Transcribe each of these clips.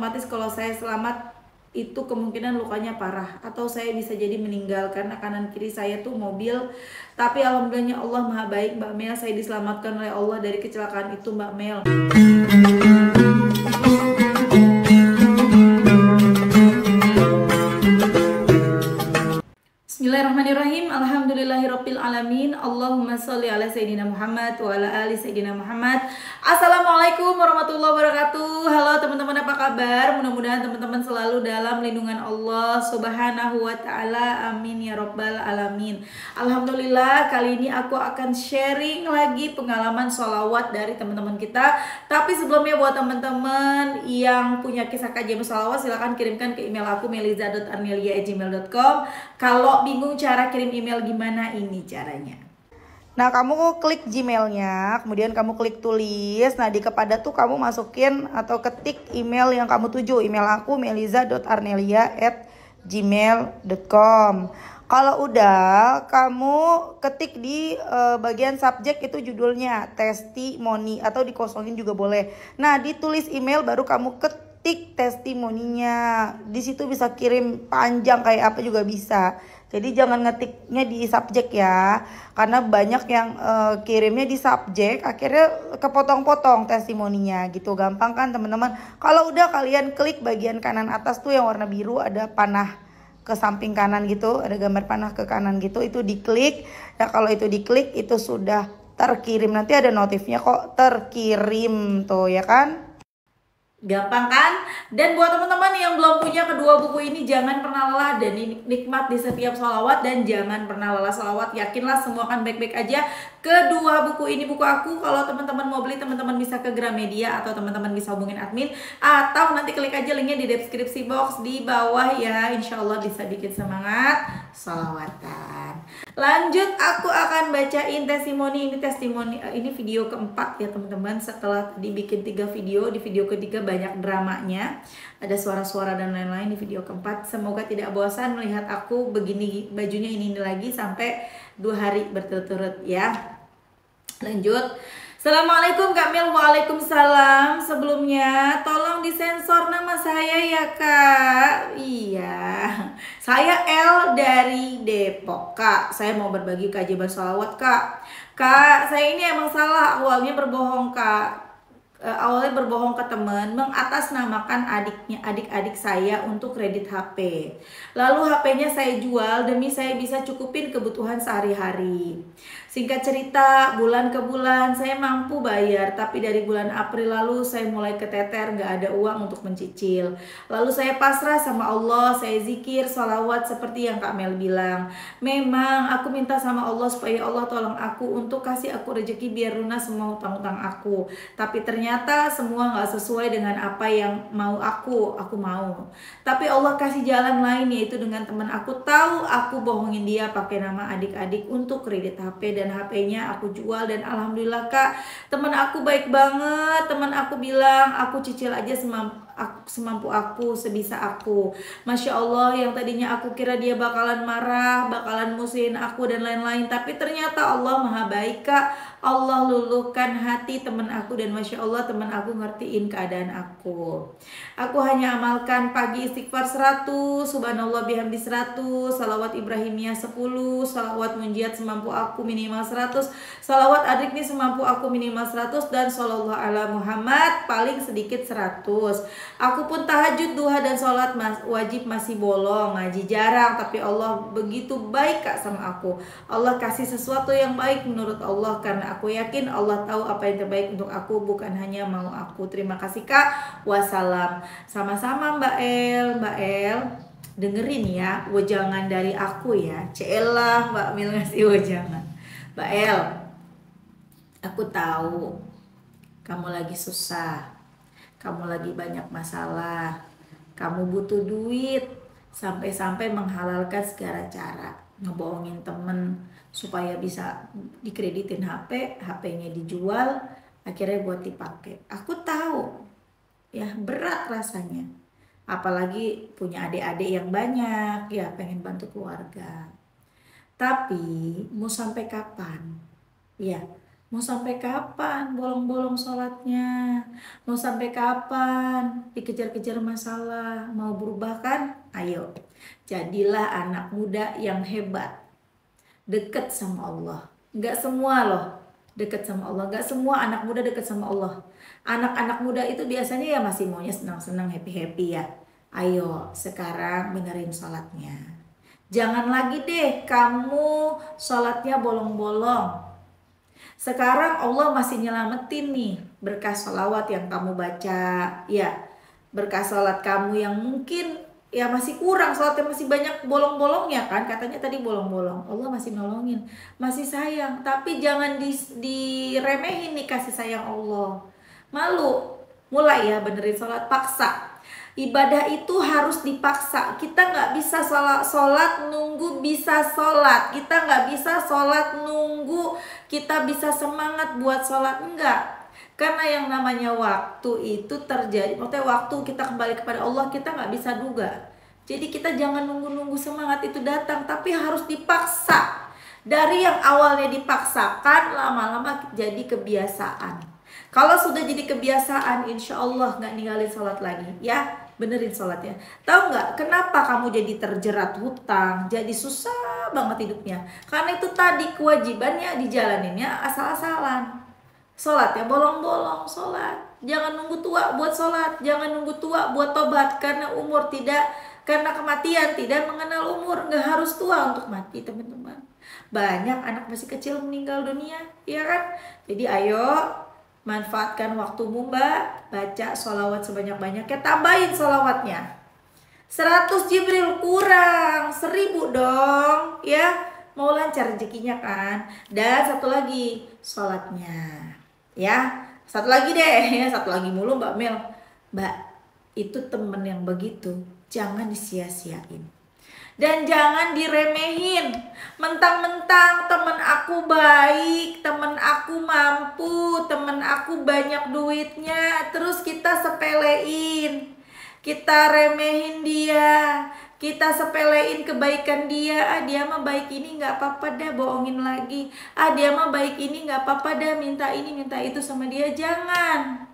otomatis kalau saya selamat itu kemungkinan lukanya parah atau saya bisa jadi meninggal karena kanan kiri saya tuh mobil. Tapi alhamdulillahnya Allah maha baik Mbak Mel, saya diselamatkan oleh Allah dari kecelakaan itu Mbak Mel. Bismillahirrahmanirrahim. Alhamdulillahirabbil alamin. Allahumma sholli ala sayidina Muhammad wa ala ali sayidina Muhammad. Assalamualaikum warahmatullahi wabarakatuh. Halo teman-teman, apa kabar? Mudah-mudahan teman-teman selalu dalam lindungan Allah Subhanahu wa taala. Amin ya rabbal alamin. Alhamdulillah, kali ini aku akan sharing lagi pengalaman sholawat dari teman-teman kita. Tapi sebelumnya buat teman-teman yang punya kisah kajian sholawat, silahkan kirimkan ke email aku meliza.arnelia@gmail.com. Kalau bingung cara kirim email, gimana ini caranya? Nah, kamu klik Gmailnya, kemudian kamu klik tulis. Nah, di kepada tuh kamu masukin atau ketik email yang kamu tuju. Email aku meliza.arnelia@gmail.com. Kalau udah, kamu ketik di bagian subjek itu judulnya testimoni atau dikosongin juga boleh. Nah, ditulis email baru kamu ketik testimoninya. Di situ bisa kirim panjang kayak apa juga bisa. Jadi jangan ngetiknya di subjek ya, karena banyak yang kirimnya di subjek akhirnya kepotong-potong testimoninya gitu. Gampang kan teman-teman? Kalau udah, kalian klik bagian kanan atas tuh yang warna biru, ada panah ke samping kanan gitu, ada gambar panah ke kanan gitu, itu diklik. Nah, kalau itu diklik itu sudah terkirim, nanti ada notifnya kok terkirim tuh ya kan. Gampang kan? Dan buat teman-teman yang belum punya kedua buku ini, jangan pernah lelah dan nikmat di setiap sholawat, dan jangan pernah lelah sholawat. Yakinlah semua akan baik-baik aja. Kedua buku ini buku aku. Kalau teman-teman mau beli, teman-teman bisa ke Gramedia atau teman-teman bisa hubungin admin, atau nanti klik aja linknya di deskripsi box di bawah ya. Insya Allah bisa bikin semangat sholawatan. Lanjut, aku akan bacain testimoni. Ini video keempat ya teman-teman. Setelah dibikin 3 video, di video ketiga banyak dramanya, ada suara-suara dan lain-lain. Di video keempat, semoga tidak bosan melihat aku begini bajunya ini lagi sampai 2 hari berturut-turut ya. Lanjut. Assalamualaikum Kak Mil. Waalaikumsalam. Sebelumnya tolong disensor nama saya ya Kak. Iya, saya L dari Depok Kak. Saya mau berbagi keajaiban sholawat Kak. Kak, saya ini emang salah awalnya berbohong Kak. Awalnya berbohong ke teman, mengatasnamakan adik-adik saya untuk kredit HP. Lalu HP-nya saya jual demi saya bisa cukupin kebutuhan sehari-hari. Singkat cerita, bulan ke bulan saya mampu bayar, tapi dari bulan April lalu saya mulai keteter, gak ada uang untuk mencicil. Lalu saya pasrah sama Allah, saya zikir, sholawat seperti yang Kak Mel bilang. Memang aku minta sama Allah supaya Allah tolong aku untuk kasih aku rezeki biar lunas semua utang-utang aku. Tapi ternyata semua gak sesuai dengan apa yang mau aku mau. Tapi Allah kasih jalan lain, yaitu dengan teman aku tahu aku bohongin dia pakai nama adik-adik untuk kredit HP, dan HP-nya aku jual. Dan alhamdulillah Kak, teman aku baik banget. Teman aku bilang aku cicil aja semampu aku, sebisa aku. Masya Allah, yang tadinya aku kira dia bakalan marah, bakalan musuhin aku dan lain-lain, tapi ternyata Allah maha baik Kak. Allah luluhkan hati teman aku, dan Masya Allah teman aku ngertiin keadaan aku. Aku hanya amalkan pagi istighfar 100, subhanallah bihamdi 100, salawat Ibrahimiyah 10, salawat munjiat semampu aku minimal 100, salawat adiknya semampu aku minimal 100, dan sallallahu ala Muhammad paling sedikit 100. Aku pun tahajud, duha, dan sholat wajib masih bolong, ngaji jarang, tapi Allah begitu baik Kak sama aku. Allah kasih sesuatu yang baik menurut Allah, karena aku yakin Allah tahu apa yang terbaik untuk aku, bukan hanya mau aku. Terima kasih Kak. Wassalam. Sama-sama Mbak El. Dengerin ya wejangan dari aku ya. Celah Mbak Mil ngasih wejangan. Mbak El, aku tahu kamu lagi susah, kamu lagi banyak masalah, kamu butuh duit, sampai-sampai menghalalkan segala cara, ngebohongin temen supaya bisa dikreditin HP, HP-nya dijual, akhirnya buat dipakai. Aku tahu ya, berat rasanya. Apalagi punya adik-adik yang banyak, ya pengen bantu keluarga. Tapi mau sampai kapan? Ya, Mau sampai kapan bolong-bolong sholatnya? Mau sampai kapan dikejar-kejar masalah? Mau berubah kan? Ayo, jadilah anak muda yang hebat. Deket sama Allah. Nggak semua loh deket sama Allah. Nggak semua anak muda deket sama Allah. Anak-anak muda itu biasanya ya masih maunya senang-senang, happy-happy ya. Ayo, sekarang benerin sholatnya. Jangan lagi deh kamu sholatnya bolong-bolong. Sekarang Allah masih nyelamatin nih berkah sholawat yang kamu baca, ya berkah sholat kamu yang mungkin ya masih kurang, sholatnya masih banyak bolong-bolongnya kan, katanya tadi bolong-bolong. Allah masih nolongin, masih sayang, tapi jangan diremehin nih kasih sayang Allah. Malu, mulai ya benerin sholat, paksa. Ibadah itu harus dipaksa. Kita nggak bisa sholat nunggu bisa sholat. Kita nggak bisa sholat nunggu kita bisa semangat buat sholat. Enggak. Karena yang namanya waktu itu terjadi. Maksudnya waktu kita kembali kepada Allah, kita nggak bisa duga. Jadi kita jangan nunggu-nunggu semangat itu datang, tapi harus dipaksa. Dari yang awalnya dipaksakan, lama-lama jadi kebiasaan. Kalau sudah jadi kebiasaan, insya Allah nggak ninggalin sholat lagi, ya benerin sholatnya. Tahu nggak kenapa kamu jadi terjerat hutang, jadi susah banget hidupnya? Karena itu tadi kewajibannya dijalaninnya asal-asalan. Sholat ya bolong-bolong sholat. Jangan nunggu tua buat sholat, jangan nunggu tua buat tobat, karena umur tidak, karena kematian tidak mengenal umur. Nggak harus tua untuk mati teman-teman. Banyak anak masih kecil meninggal dunia, ya kan? Jadi ayo manfaatkan waktumu mbak, baca sholawat sebanyak-banyaknya, tambahin sholawatnya. 100 Jibril kurang 1000 dong, ya mau lancar rezekinya kan. Dan satu lagi sholatnya, ya satu lagi deh, ya satu lagi mulu Mbak Mel. Mbak, itu temen yang begitu jangan disia-siain. Dan jangan diremehin. Mentang-mentang temen aku baik, temen aku mampu, temen aku banyak duitnya, terus kita sepelein, kita remehin dia, kita sepelein kebaikan dia. Ah dia mah baik ini gak apa-apa dah, bohongin lagi. Ah dia mah baik ini gak apa-apa dah, minta ini minta itu sama dia. Jangan.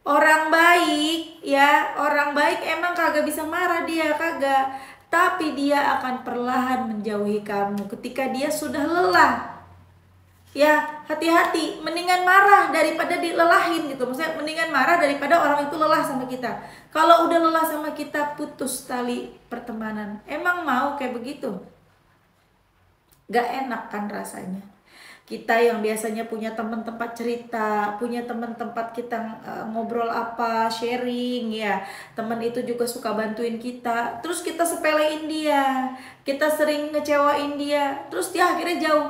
Orang baik ya, orang baik emang kagak bisa marah dia, kagak. Tapi dia akan perlahan menjauhi kamu ketika dia sudah lelah. Ya, hati-hati, mendingan marah daripada dilelahin gitu. Maksudnya mendingan marah daripada orang itu lelah sama kita. Kalau udah lelah sama kita, putus tali pertemanan. Emang mau kayak begitu? Gak enak kan rasanya. Kita yang biasanya punya teman tempat cerita, punya teman tempat kita ngobrol apa, sharing ya. Teman itu juga suka bantuin kita. Terus kita sepelein dia, kita sering ngecewain dia, terus dia akhirnya jauh.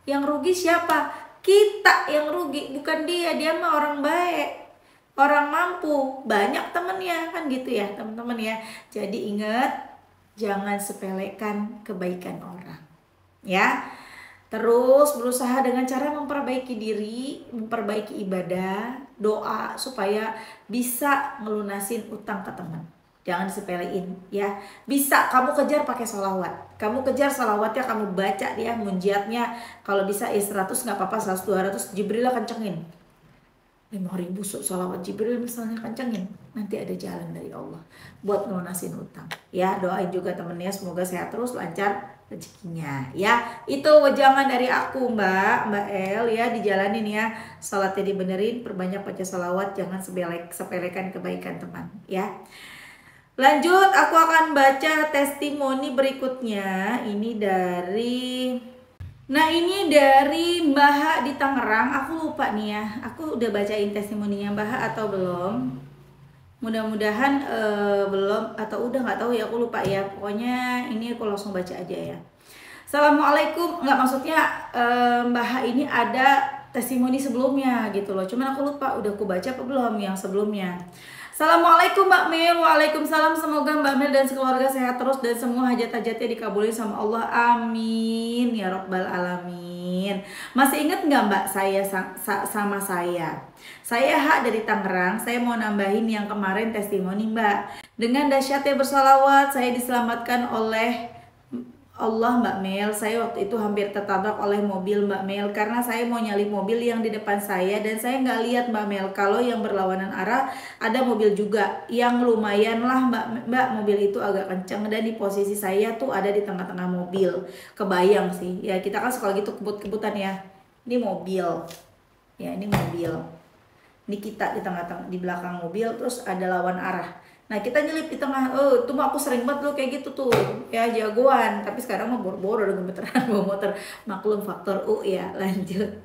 Yang rugi siapa? Kita yang rugi, bukan dia. Dia mah orang baik, orang mampu, banyak temennya kan gitu ya teman-teman ya. Jadi ingat, jangan sepelekan kebaikan orang, ya. Terus berusaha dengan cara memperbaiki diri, memperbaiki ibadah, doa supaya bisa ngelunasin utang ke teman. Jangan disepelein ya. Bisa kamu kejar pakai sholawat. Kamu kejar sholawatnya, kamu baca dia munjiatnya. Kalau bisa ya 100 nggak apa-apa, 100 200 Jibril lah kencengin. 5.000 sholawat Jibril misalnya kencengin, nanti ada jalan dari Allah buat ngelunasin utang. Ya doain juga temennya semoga sehat terus, lancar rezekinya. Ya itu wejangan dari aku Mbak El ya, dijalanin ya, salatnya dibenerin, perbanyak baca sholawat, jangan sepelekan kebaikan teman ya. Lanjut, aku akan baca testimoni berikutnya. Ini dari Mbak Ha di Tangerang. Aku lupa nih ya, aku udah bacain testimoninya Mbak Ha atau belum. Mudah-mudahan belum atau udah, nggak tahu ya, aku lupa ya. Pokoknya ini aku langsung baca aja ya. Assalamualaikum, nggak maksudnya Mbak Ha ini ada testimoni sebelumnya gitu loh. Cuman aku lupa udah aku baca apa belum yang sebelumnya. Assalamualaikum Mbak Mel. Waalaikumsalam. Semoga Mbak Mel dan sekeluarga sehat terus dan semua hajat-hajatnya dikabulin sama Allah. Amin ya robbal alamin. Masih inget nggak Mbak sama saya? Saya Ha dari Tangerang. Saya mau nambahin yang kemarin testimoni Mbak. Dengan dahsyatnya bersalawat, saya diselamatkan oleh Allah Mbak Mel, saya waktu itu hampir tertabrak oleh mobil Mbak Mel karena saya mau nyalip mobil yang di depan saya dan saya nggak lihat Mbak Mel kalau yang berlawanan arah ada mobil juga yang lumayan lah Mbak mobil itu agak kenceng dan di posisi saya tuh ada di tengah-tengah mobil. Kebayang sih ya, kita kan suka gitu kebut-kebutan ya. Ini mobil ya, ini mobil, ini kita di tengah-tengah di belakang mobil terus ada lawan arah. Nah kita nyelip di tengah, tuh aku sering banget loh kayak gitu tuh, ya jagoan. Tapi sekarang mah boro-boro udah gemeteran bawa motor, maklum faktor U ya. Lanjut.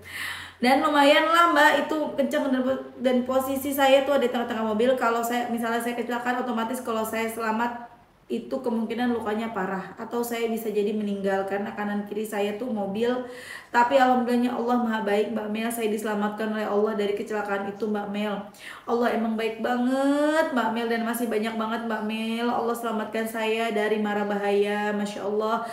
Dan lumayan lah Mbak, itu kenceng dan posisi saya tuh ada di tengah-tengah mobil. Kalau saya misalnya saya kecelakaan, otomatis kalau saya selamat itu kemungkinan lukanya parah atau saya bisa jadi meninggal karena kanan kiri saya tuh mobil. Tapi alhamdulillahnya Allah maha baik Mbak Mel, saya diselamatkan oleh Allah dari kecelakaan itu Mbak Mel. Allah emang baik banget Mbak Mel dan masih banyak banget Mbak Mel. Allah selamatkan saya dari mara bahaya, Masya Allah.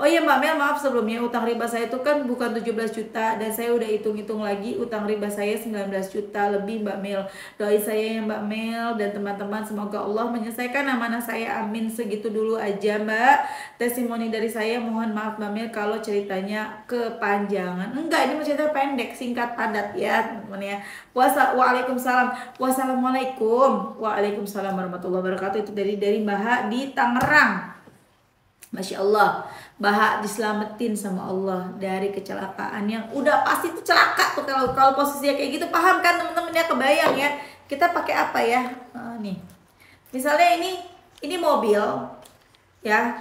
Oh iya Mbak Mel, maaf sebelumnya, utang riba saya itu kan bukan 17 juta dan saya udah hitung-hitung lagi utang riba saya 19 juta lebih Mbak Mel. Doain saya ya Mbak Mel dan teman-teman, semoga Allah menyelesaikan amanah saya, amin. Segitu dulu aja Mbak testimoni dari saya, mohon maaf Mbak Mel kalau ceritanya kepanjangan. Enggak, ini cerita pendek, singkat, padat ya teman-teman ya. Waalaikumsalam. Wassalamualaikum. Waalaikumsalam warahmatullahi wabarakatuh. Itu dari Mbak Ha di Tangerang. Masya Allah, Baha diselamatin sama Allah dari kecelakaan yang udah pasti itu celaka tuh kalau posisinya kayak gitu, paham kan teman-teman ya, kebayang ya. Kita pakai apa ya? Nih, misalnya ini mobil, ya.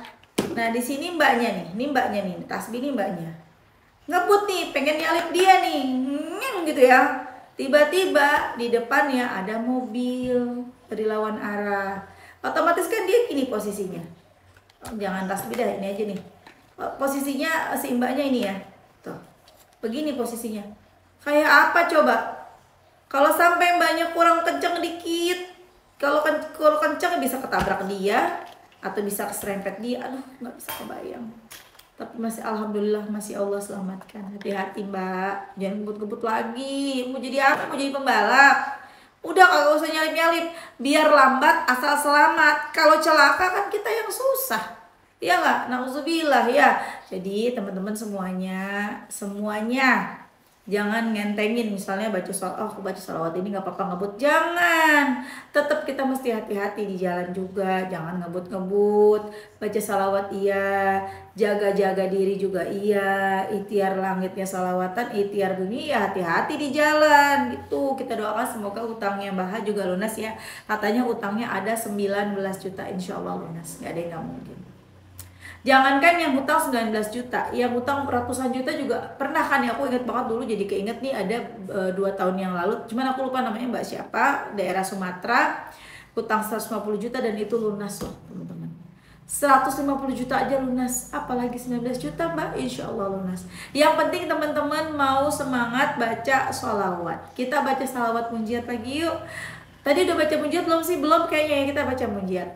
Nah di sini mbaknya nih, tasbih nih mbaknya, ngebut nih, pengen nyalip dia nih, gitu ya. Tiba-tiba di depannya ada mobil dari lawan arah, otomatis kan dia gini posisinya. Jangan tasbih dah, ini aja nih posisinya si mbaknya ini ya, tuh begini posisinya. Kayak apa coba kalau sampai mbaknya kurang kenceng dikit, kalau kenceng bisa ketabrak dia atau bisa keserempet dia. Aduh nggak bisa kebayang, tapi masih alhamdulillah masih Allah selamatkan. Hati-hati Mbak, jangan ngebut-ngebut lagi. Mau jadi apa? Mau jadi pembalap? Udah kagak usah nyalip-nyalip, biar lambat asal selamat. Kalau celaka kan kita yang susah, ya nggak? Nauzubillah ya. Jadi teman-teman semuanya jangan ngentengin, misalnya baca aku baca sholawat ini nggak apa-apa ngebut, jangan. Tetap kita mesti hati-hati di jalan juga, jangan ngebut-ngebut. Baca sholawat iya, jaga-jaga diri juga iya, ikhtiar langitnya sholawatan, ikhtiar bumi ya, hati-hati di jalan gitu. Kita doakan semoga utangnya Mbah juga lunas ya. Katanya utangnya ada 19 juta, insya Allah lunas, nggak ada yang nggak mungkin. Jangankan yang hutang 19 juta, yang hutang ratusan juta juga pernah kan ya. Aku ingat banget dulu, jadi keinget nih ada 2 tahun yang lalu, cuman aku lupa namanya mbak siapa, daerah Sumatera, hutang 150 juta dan itu lunas loh teman-teman. 150 juta aja lunas, apalagi 19 juta mbak, insya Allah lunas. Yang penting teman-teman mau semangat baca sholawat. Kita baca sholawat munjiat lagi yuk. Tadi udah baca munjiat belum sih? Belum kayaknya ya, kita baca munjiat.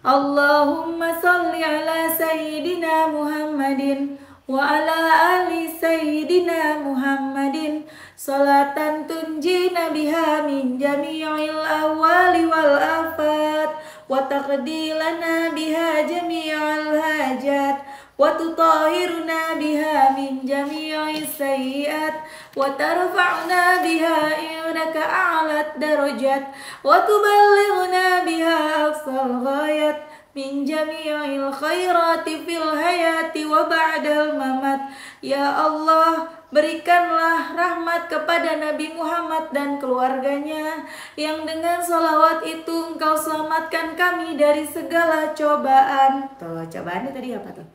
Allahumma salli ala Sayyidina Muhammadin wa ala ali Sayyidina Muhammadin salatan tunjina biha min jami'il awali wal afat wa taqdilana biha jami'al hajat wa tutahhiruna biha min jami'is sayyiat wa tarfa'na biha indaka a'lat darajat wa tuballighuna biha aqsal ghayat min jami'il khairati fil hayati wa ba'dal mamat. Ya Allah, berikanlah rahmat kepada Nabi Muhammad dan keluarganya, yang dengan salawat itu Engkau selamatkan kami dari segala cobaan. Tuh, cobaannya tadi apa tuh?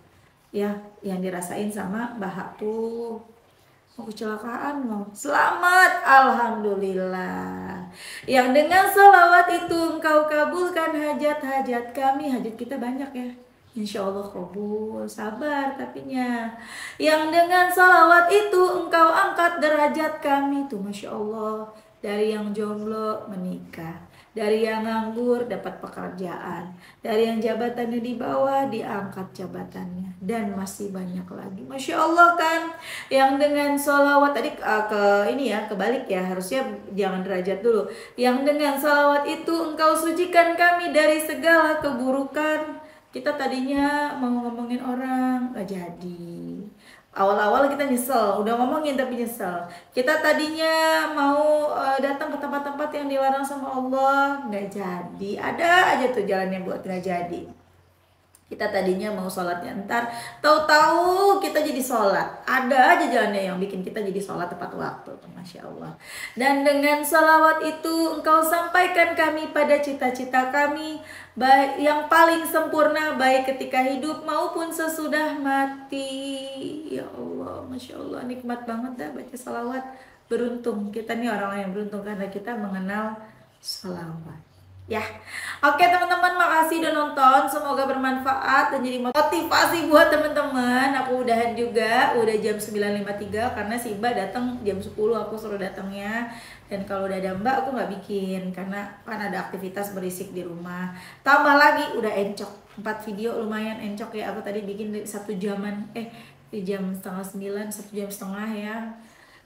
Ya, yang dirasain sama Mbah tuh, mau kecelakaan mau selamat, alhamdulillah. Yang dengan salawat itu Engkau kabulkan hajat-hajat kami. Hajat kita banyak ya, insya Allah kabul, sabar tapinya. Yang dengan salawat itu Engkau angkat derajat kami tuh, Masya Allah. Dari yang jomblo menikah, dari yang nganggur dapat pekerjaan, dari yang jabatannya di bawah diangkat jabatannya, dan masih banyak lagi. Masya Allah kan. Yang dengan sholawat tadi kebalik ya, harusnya jangan derajat dulu. Yang dengan sholawat itu Engkau sucikan kami dari segala keburukan, Kita tadinya mau ngomongin orang, gak jadi. Awal-awal kita nyesel, udah ngomongin tapi nyesel. Kita tadinya mau datang ke tempat-tempat yang dilarang sama Allah, gak jadi. Ada aja tuh jalannya buat gak jadi. Kita tadinya mau sholatnya ntar, tahu-tahu kita jadi sholat. Ada aja jalannya yang bikin kita jadi sholat tepat waktu. Masya Allah. Dan dengan sholawat itu Engkau sampaikan kami pada cita-cita kami yang paling sempurna, baik ketika hidup maupun sesudah mati. Ya Allah, Masya Allah, nikmat banget dah baca sholawat. Beruntung, kita nih orang yang beruntung karena kita mengenal sholawat. Ya, oke teman-teman, makasih udah nonton. Semoga bermanfaat dan jadi motivasi buat teman-teman. Aku udahan juga, udah jam 9.53 karena si Mbak datang jam 10, aku suruh datangnya. Dan kalau udah ada Mbak, aku nggak bikin karena kan ada aktivitas berisik di rumah. Tambah lagi udah encok, 4 video lumayan encok ya. Aku tadi bikin 1 jaman, di jam setengah 9, 1 jam setengah ya.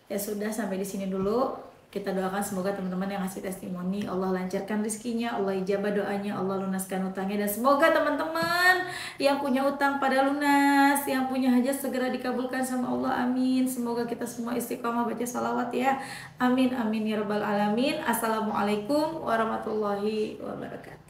Ya sudah, sampai di sini dulu. Kita doakan semoga teman-teman yang ngasih testimoni Allah lancarkan rezekinya, Allah ijabah doanya, Allah lunaskan utangnya, dan semoga teman-teman yang punya utang pada lunas, yang punya hajat segera dikabulkan sama Allah, amin. Semoga kita semua istiqomah baca salawat ya, amin amin ya rabbal alamin. Assalamualaikum warahmatullahi wabarakatuh.